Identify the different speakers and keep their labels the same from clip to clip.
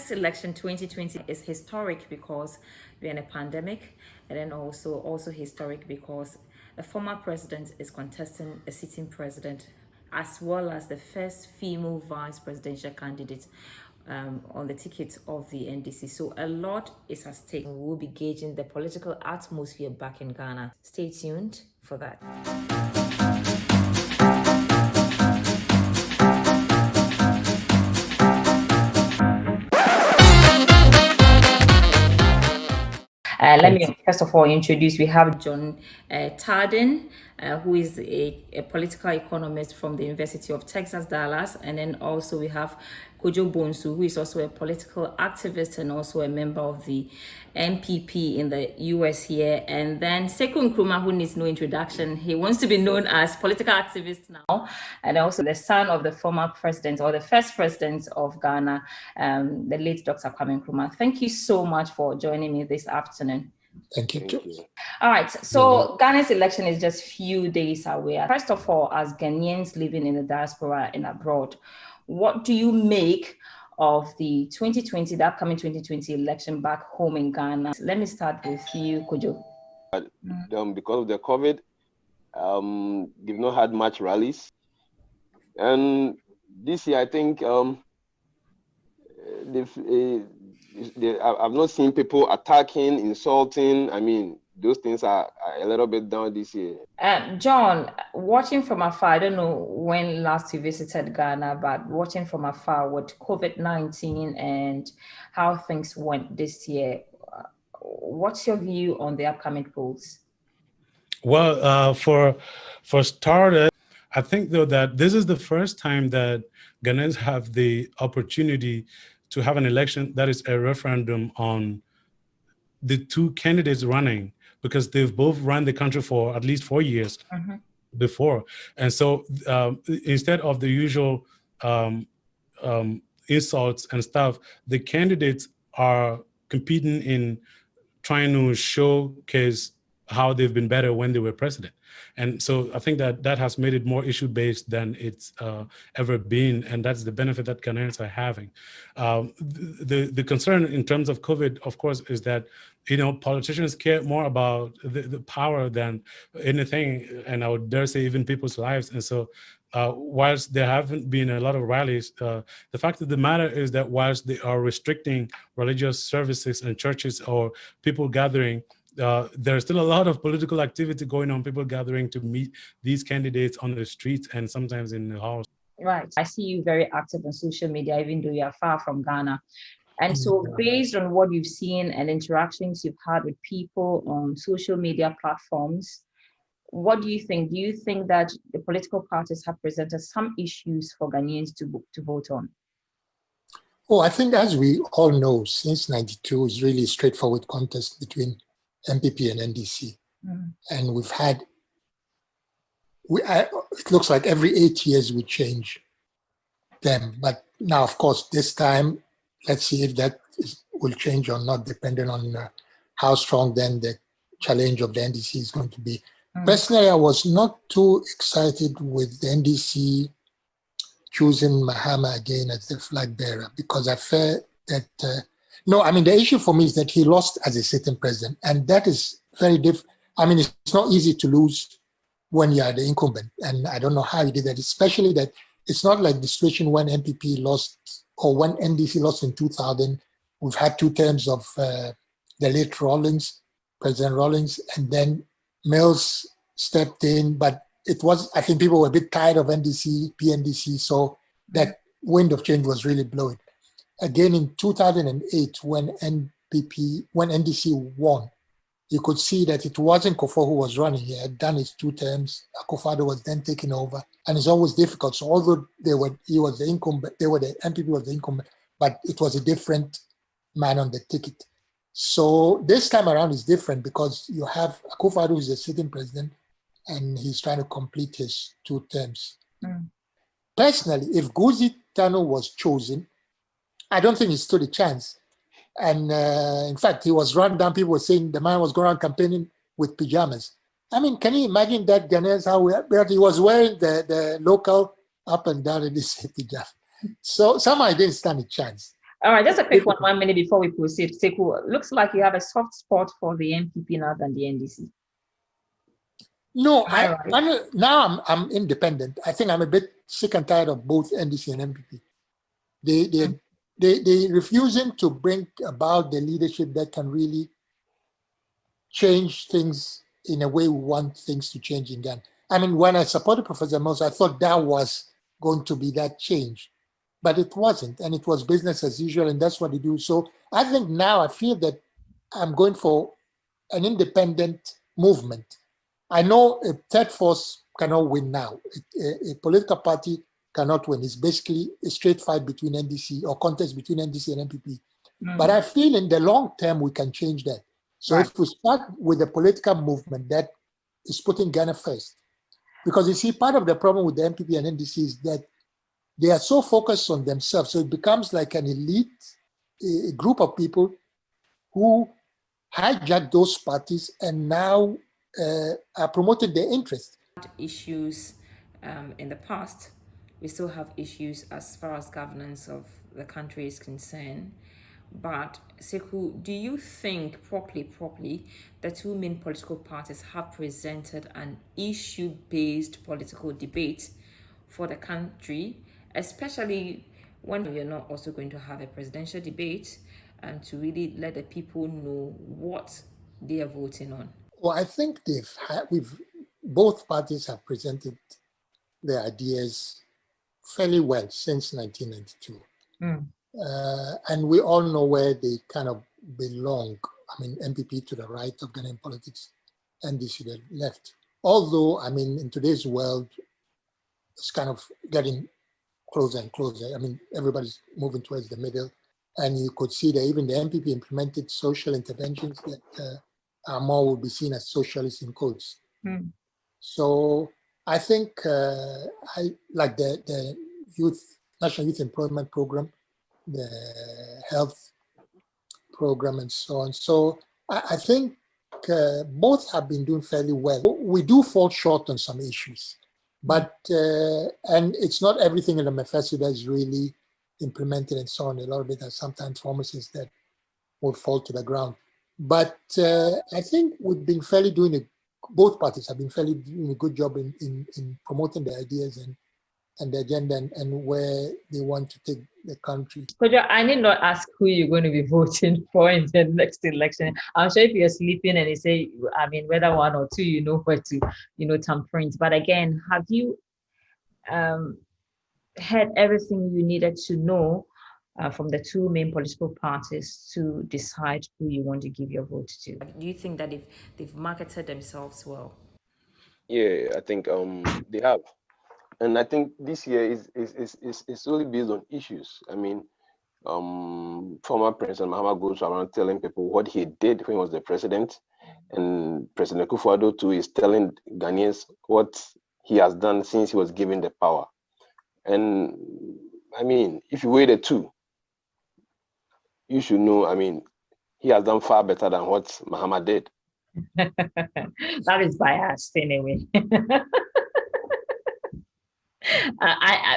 Speaker 1: Ghana's election 2020 is historic because we're in a pandemic, and then also historic because a former president is contesting a sitting president, as well as the first female vice presidential candidate on the ticket of the NDC. So a lot is at stake. We'll be gauging the political atmosphere back in Ghana. Stay tuned for that. Let me first of all introduce, we have John Taden, who is a political economist from the University of Texas, Dallas. And then also we have Koduah, who is also a political activist and also a member of the NPP in the US here. And then Sekuo Nkrumah, who needs no introduction. He wants to be known as political activist now. And also the son of the former president, or the first president of Ghana, the late Dr. Kwame Nkrumah. Thank you so much for joining me this afternoon.
Speaker 2: Thank you.
Speaker 1: All right, so Ghana's election is just few days away. First of all, as Ghanaians living in the diaspora and abroad, what do you make of the upcoming 2020 election back home in Ghana? Let me start with you, Koduah.
Speaker 3: Because of the COVID, they've not had much rallies. And this year, I think I've not seen people attacking, insulting. I mean, those things are a little bit down this year.
Speaker 1: John, watching from afar, I don't know when last you visited Ghana, but watching from afar with COVID-19 and how things went this year, what's your view on the upcoming polls?
Speaker 2: Well, for starters, I think though that this is the first time that Ghanaians have the opportunity to have an election that is a referendum on the two candidates running, because they've both run the country for at least 4 years before. And so instead of the usual insults and stuff, the candidates are competing in trying to showcase how they've been better when they were president. And so I think that has made it more issue-based than it's ever been, and that's the benefit that Ghanaians are having. The concern in terms of COVID, of course, is that politicians care more about the power than anything, and I would dare say even people's lives. And so whilst there haven't been a lot of rallies, the fact of the matter is that whilst they are restricting religious services and churches or people gathering, there's still a lot of political activity going on, people gathering to meet these candidates on the streets and sometimes in the halls.
Speaker 1: Right. I see you very active on social media, even though you are far from Ghana. And so based on what you've seen and interactions you've had with people on social media platforms, what do you think? Do you think that the political parties have presented some issues for Ghanaians to vote on?
Speaker 4: Oh, I think, as we all know, since 92 is really a straightforward contest between NPP and NDC. And we've had, it looks like every 8 years we change them. But now, of course, this time, let's see if that will change or not, depending on how strong then the challenge of the NDC is going to be. Personally, I was not too excited with the NDC choosing Mahama again as the flag bearer, because I felt that, the issue for me is that he lost as a sitting president, and that is very different. I mean, it's not easy to lose when you are the incumbent, and I don't know how he did that, especially that it's not like the situation when NPP lost or when NDC lost in 2000. We've had 2 terms of the late President Rawlings, and then Mills stepped in, but I think people were a bit tired of NDC, PNDC, so that wind of change was really blowing. Again, in 2008, when NDC won, you could see that it wasn't Akufo who was running. He had done his 2 terms. Akufo Addo was then taking over, and it's always difficult. So although he was the incumbent, NPP was the incumbent, but it was a different man on the ticket. So this time around is different because you have Akufo Addo, who's the sitting president, and he's trying to complete his 2 terms. Personally, if Guzi Tano was chosen, I don't think he stood a chance. And in fact, he was run down. People were saying the man was going around campaigning with pajamas. I mean, can you imagine that, Ghanaians, how he was wearing the local up and down in this pajama? So somehow he didn't stand a chance.
Speaker 1: All right, just a quick one minute before we proceed. Sekuo, looks like you have a soft spot for the NPP now than the NDC.
Speaker 4: No, now I'm independent. I think I'm a bit sick and tired of both NDC and NPP. They refusing to bring about the leadership that can really change things in a way we want things to change in Ghana. I mean, when I supported Professor Mills, I thought that was going to be that change, but it wasn't, and it was business as usual, and that's what they do. So I think now I feel that I'm going for an independent movement. I know a third force cannot win now. A political party cannot win. It's basically a straight fight between NDC or contest between NDC and NPP. But I feel in the long term, we can change that. So if we start with a political movement that is putting Ghana first, because you see, part of the problem with the NPP and NDC is that they are so focused on themselves. So it becomes like an elite, a group of people who hijack those parties and now are promoting their interests.
Speaker 1: Issues in the past, we still have issues as far as governance of the country is concerned. But Sekuo, do you think properly the two main political parties have presented an issue-based political debate for the country, especially when you're not also going to have a presidential debate, and to really let the people know what they are voting on?
Speaker 4: Well, I think both parties have presented their ideas fairly well since 1992. And we all know where they kind of belong. I mean, NPP to the right of Ghanaian politics, NDC to the left. Although, I mean, in today's world, it's kind of getting closer and closer. I mean, everybody's moving towards the middle. And you could see that even the NPP implemented social interventions that are more would be seen as socialist in quotes. So I think I like the National Youth Employment Program, the health program, and so on. So I think both have been doing fairly well. We do fall short on some issues, but and it's not everything in the manifesto that is really implemented and so on. A lot of it has sometimes promises that will fall to the ground. But I think we've been fairly both parties have been fairly doing a good job in promoting the ideas and the agenda and where they want to take the country.
Speaker 1: Koduah, I need not ask who you're going to be voting for in the next election. I'm sure if you're sleeping and you say, I mean, whether one or two, you know where to, thumbprint. But again, have you had everything you needed to know from the two main political parties to decide who you want to give your vote to? Do you think that they've marketed themselves well?
Speaker 3: Yeah, I think they have. And I think this year is really based on issues. I mean, former President Mahama goes around telling people what he did when he was the president, and President Akufo Addo too is telling Ghanaians what he has done since he was given the power. And I mean, if you weigh the two, you should know, I mean, he has done far better than what Mahama did.
Speaker 1: That is biased anyway.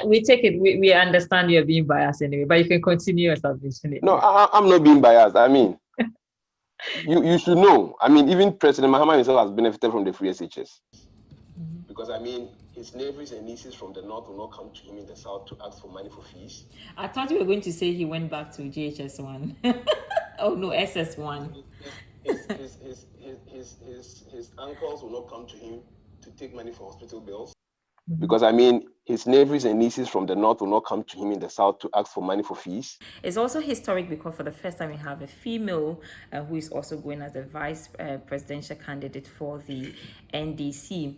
Speaker 1: We take it, we understand you're being biased anyway, but you can continue your submission.
Speaker 3: No, I'm not being biased. I mean, you should know. I mean, even President Mahama himself has benefited from the free SHS. Because, I mean, his neighbors and nieces from the north will not come to him in the south to ask for money for fees.
Speaker 1: I thought you were going to say he went back to JHS1. Oh, no, SS1.
Speaker 3: His uncles will not come to him to take money for hospital bills. Because, I mean, his neighbors and nieces from the north will not come to him in the south to ask for money for fees.
Speaker 1: It's also historic because for the first time we have a female who is also going as a vice presidential candidate for the NDC.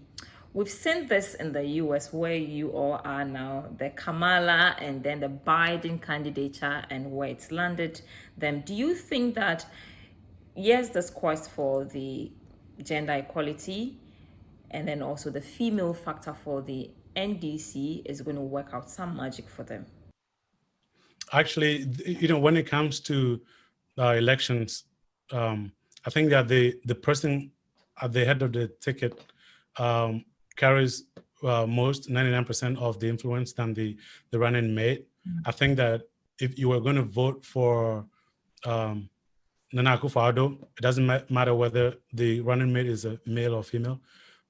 Speaker 1: We've seen this in the US where you all are now, the Kamala and then the Biden candidature and where it's landed them. Do you think that, yes, this quest for the gender equality and then also the female factor for the NDC is going to work out some magic for them?
Speaker 2: Actually, when it comes to elections, I think that the person at the head of the ticket carries most 99% of the influence than the running mate. I think that if you were going to vote for Nana Akufo-Addo, it doesn't matter whether the running mate is a male or female.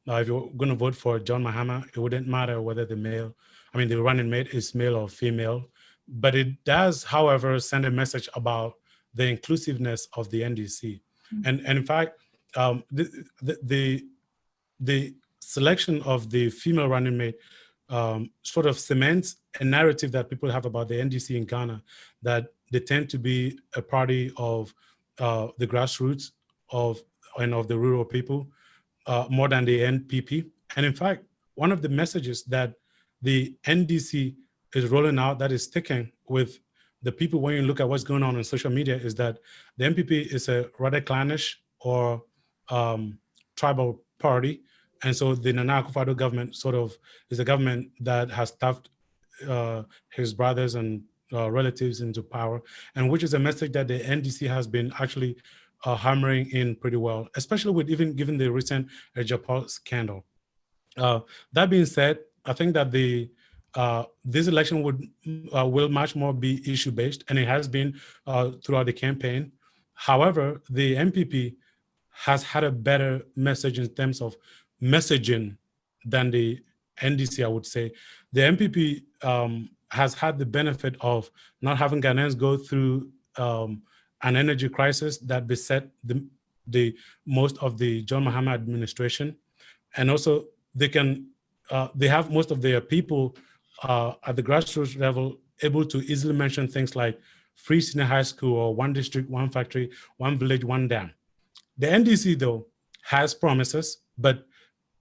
Speaker 2: Now, if you're going to vote for John Mahama, it wouldn't matter whether the running mate is male or female. But it does, however, send a message about the inclusiveness of the NDC. And in fact, the selection of the female running mate sort of cements a narrative that people have about the NDC in Ghana, that they tend to be a party of the grassroots of the rural people, more than the NPP. And in fact, one of the messages that the NDC is rolling out that is sticking with the people when you look at what's going on social media is that the NPP is a rather clannish or tribal party. And so the Nana Akufo-Addo government sort of is a government that has stuffed his brothers and relatives into power, and which is a message that the NDC has been actually hammering in pretty well, especially with even given the recent Ejapol scandal. That being said, I think that this election will much more be issue-based, and it has been throughout the campaign. However, the NPP has had a better message in terms of messaging than the NDC, I would say. The NPP has had the benefit of not having Ghanaians go through an energy crisis that beset the most of the John Mahama administration, and also they have most of their people at the grassroots level able to easily mention things like free senior high school or one district, one factory, one village, one dam. The NDC, though, has promises, but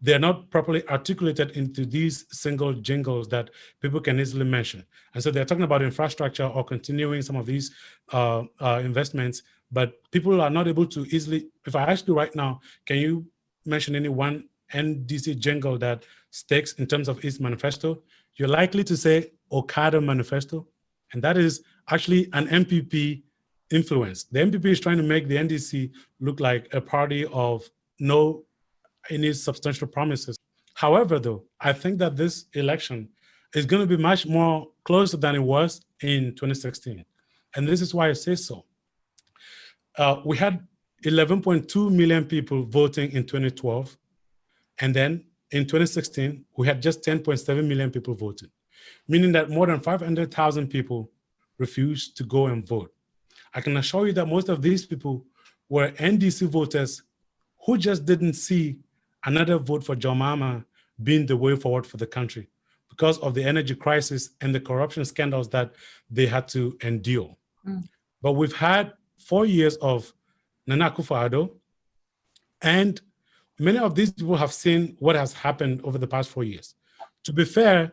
Speaker 2: they're not properly articulated into these single jingles that people can easily mention. And so they're talking about infrastructure or continuing some of these investments, but people are not able to easily, if I ask you right now, can you mention any one NDC jingle that sticks in terms of its manifesto? You're likely to say Okada manifesto, and that is actually an NPP influence. The NPP is trying to make the NDC look like a party of no any substantial promises. However, though, I think that this election is going to be much more closer than it was in 2016. And this is why I say so. We had 11.2 million people voting in 2012. And then in 2016, we had just 10.7 million people voting, meaning that more than 500,000 people refused to go and vote. I can assure you that most of these people were NDC voters who just didn't see another vote for John Mahama being the way forward for the country because of the energy crisis and the corruption scandals that they had to endure. But we've had 4 years of Nana Akufo-Addo, and many of these people have seen what has happened over the past 4 years. To be fair,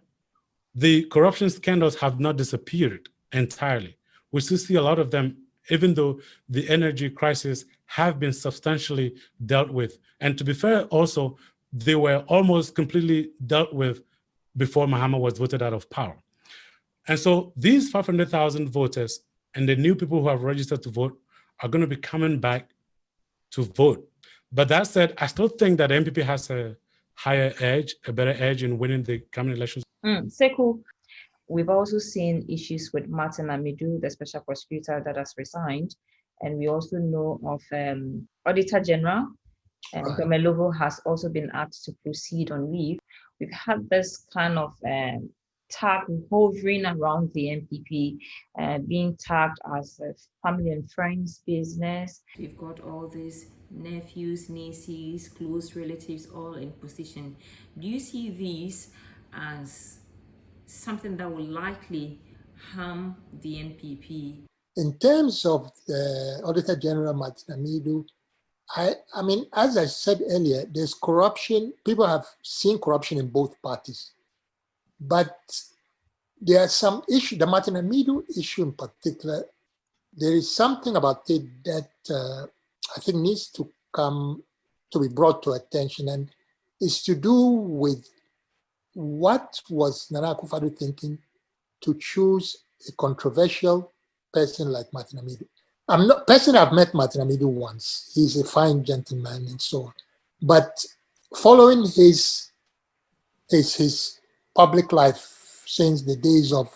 Speaker 2: the corruption scandals have not disappeared entirely. We still see a lot of them, even though the energy crisis have been substantially dealt with. And to be fair, also, they were almost completely dealt with before Mahama was voted out of power. And so these 500,000 voters and the new people who have registered to vote are going to be coming back to vote. But that said, I still think that NPP has a higher edge, a better edge in winning the coming elections.
Speaker 1: Sekuo, we've also seen issues with Martin Amidu, the special prosecutor that has resigned. And we also know of Auditor General, and Domelovo has also been asked to proceed on leave. We've had this kind of tag hovering around the NPP, being tagged as a family and friends business. We've got all these nephews, nieces, close relatives all in position. Do you see these as something that will likely harm the NPP?
Speaker 4: In terms of the Auditor General Martin Amidu, I mean, as I said earlier, there's corruption. People have seen corruption in both parties. But there are some issues, the Martin Amidu issue in particular, there is something about it that I think needs to be brought to attention, and is to do with what was Nana Akufo-Addo thinking to choose a controversial person like Martin Amidu. I've met Martin Amidu once. He's a fine gentleman and so on. But following his public life since the days of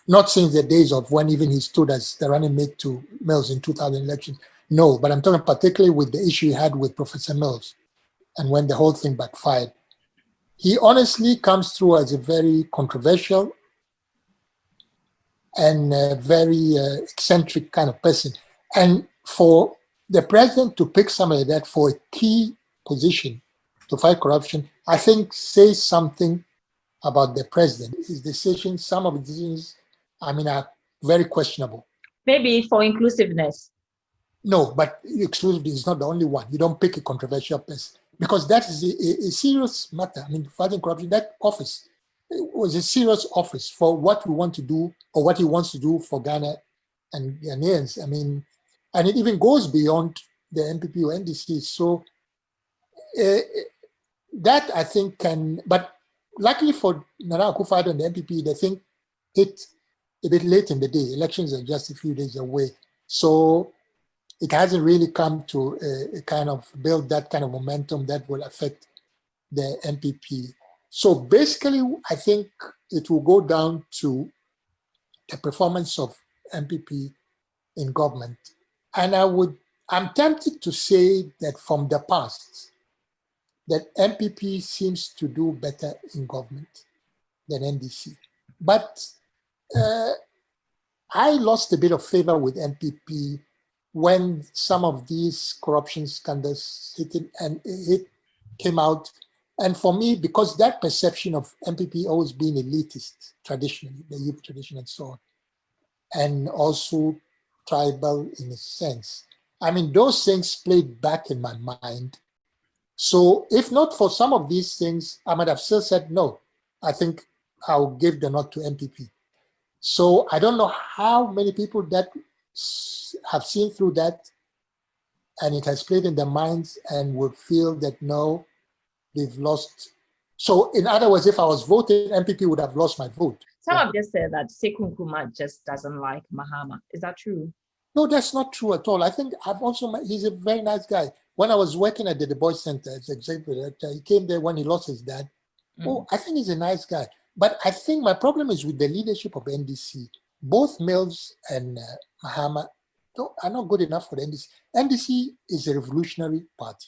Speaker 4: Not since the days of when even he stood as the running mate to Mills in 2000 election. No, but I'm talking particularly with the issue he had with Professor Mills and when the whole thing backfired. He honestly comes through as a very controversial and very eccentric kind of person. And for the president to pick somebody like that for a key position to fight corruption, I think says something about the president. His decisions, some of the decisions, I mean, are very questionable.
Speaker 1: Maybe for inclusiveness.
Speaker 4: No, but exclusively is not the only one. You don't pick a controversial person because that is a serious matter. I mean, fighting corruption, that office was a serious office for what we want to do or what he wants to do for Ghana and Ghanaians. I mean, and it even goes beyond the NPP or NDC. So that I think can, but luckily for Nana Akufo-Addo and the NPP, they think it a bit late in the day. Elections are just a few days away. So it hasn't really come to a kind of build that kind of momentum that will affect the NPP. So basically, I think it will go down to the performance of NPP in government. And I'm tempted to say that from the past, that NPP seems to do better in government than NDC. But I lost a bit of favor with NPP when some of these corruption scandals came out. And for me, because that perception of NPP always being elitist, traditionally, the youth tradition and so on, and also tribal in a sense. I mean, those things played back in my mind. So if not for some of these things, I might have still said, no, I think I'll give the nod to NPP. So I don't know how many people that have seen through that and it has played in their minds and would feel that no, they've lost. So in other words, if I was voting, NPP would have lost my vote.
Speaker 1: Some have just said that Sekuo Nkrumah just doesn't like Mahama. Is that true?
Speaker 4: No, that's not true at all. I think he's a very nice guy. When I was working at the Du Bois Center as executive director, he came there when he lost his dad. Oh, I think he's a nice guy. But I think my problem is with the leadership of NDC. Both Mills and Mahama are not good enough for the NDC. NDC is a revolutionary party.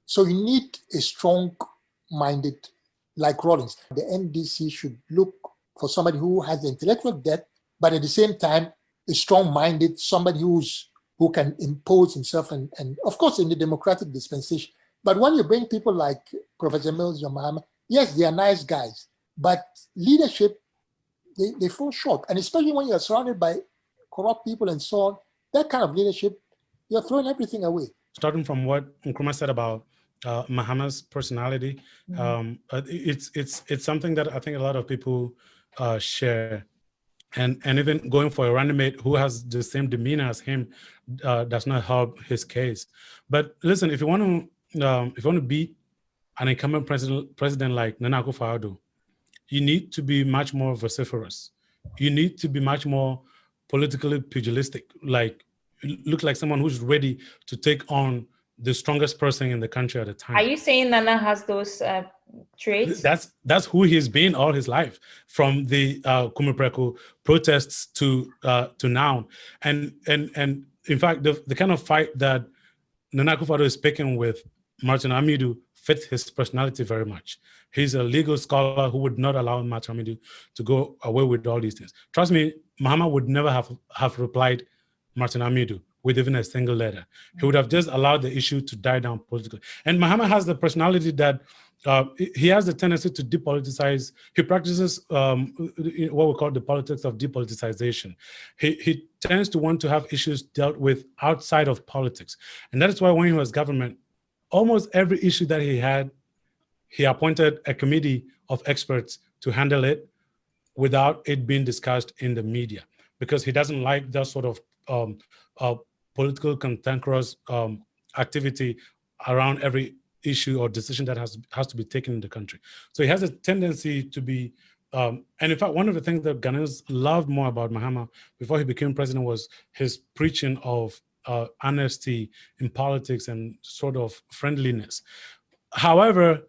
Speaker 4: So you need a strong-minded, like Rawlings. The NDC should look for somebody who has the intellectual depth, but at the same time, a strong-minded, somebody who can impose himself and of course in the democratic dispensation. But when you bring people like Professor Mills or Mahama, yes, they are nice guys, but leadership, they fall short. And especially when you're surrounded by corrupt people and so on, that kind of leadership, you're throwing everything away.
Speaker 2: Starting from what Nkrumah said about Mahama's personality, it's something that I think a lot of people share. And even going for a running mate who has the same demeanor as him does not help his case. But listen, if you want to beat an incumbent president like Nana Akufo-Addo, you need to be much more vociferous. You need to be much more politically pugilistic, like look like someone who's ready to take on the strongest person in the country at the time.
Speaker 1: Are you saying Nana has those traits?
Speaker 2: That's who he's been all his life, from the Kumipreko protests to now. And in fact, the kind of fight that Nana Akufo-Addo is picking with Martin Amidu fits his personality very much. He's a legal scholar who would not allow Martin Amidu to go away with all these things. Trust me, Mahama would never have replied Martin Amidu with even a single letter. He would have just allowed the issue to die down politically. And Mahama has the personality that he has the tendency to depoliticize. He practices what we call the politics of depoliticization. He tends to want to have issues dealt with outside of politics. And that is why when he was government, almost every issue that he had, he appointed a committee of experts to handle it without it being discussed in the media, because he doesn't like that sort of political cantankerous activity around every issue or decision that has to be taken in the country. So he has a tendency to be, and in fact, one of the things that Ghanaians loved more about Mahama before he became president was his preaching of honesty in politics and sort of friendliness. However,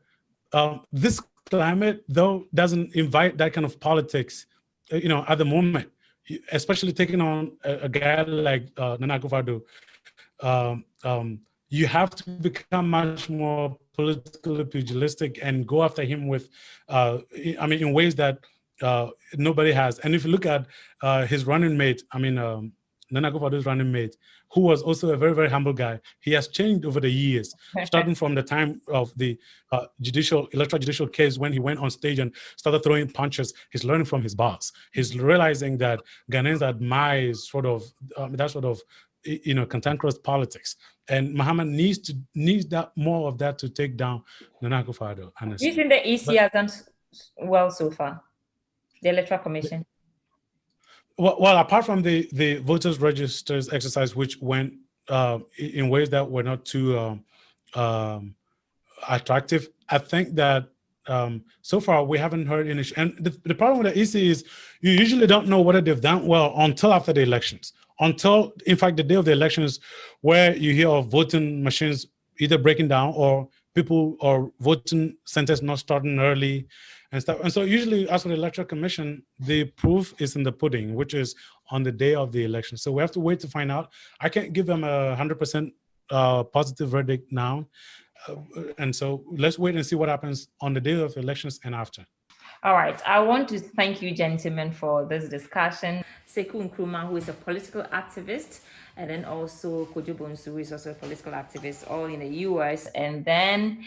Speaker 2: this climate, though, doesn't invite that kind of politics at the moment, especially taking on a guy like Nana Akufo Addo, you have to become much more politically pugilistic and go after him with, in ways that nobody has. And if you look at his running mate, Nana Akufo Addo's running mate, who was also a very, very humble guy, he has changed over the years, starting from the time of the electoral judicial case when he went on stage and started throwing punches. He's learning from his boss. He's realizing that Ghanaians admire that sort of cantankerous politics, and Mahama needs that more of that to take down Nana Akufo Addo. Honestly,
Speaker 1: do you think the EC has done well so far? The Electoral Commission.
Speaker 2: Well, apart from the voters registers exercise, which went in ways that were not too attractive, I think that so far we haven't heard any. And the problem with the EC is you usually don't know whether they've done well until after the elections. Until, in fact, the day of the elections, where you hear of voting machines either breaking down or people or voting centers not starting early and stuff. And so usually, as for the Electoral Commission, the proof is in the pudding, which is on the day of the election. So we have to wait to find out. I can't give them a 100% positive verdict now. And so let's wait and see what happens on the day of the elections and after.
Speaker 1: All right. I want to thank you, gentlemen, for this discussion. Sekuo Nkrumah, who is a political activist, and then also Koduah, who is also a political activist, all in the US. And then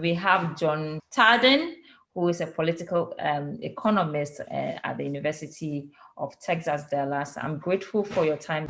Speaker 1: we have John Taden, who is a political economist at the University of Texas, Dallas. I'm grateful for your time.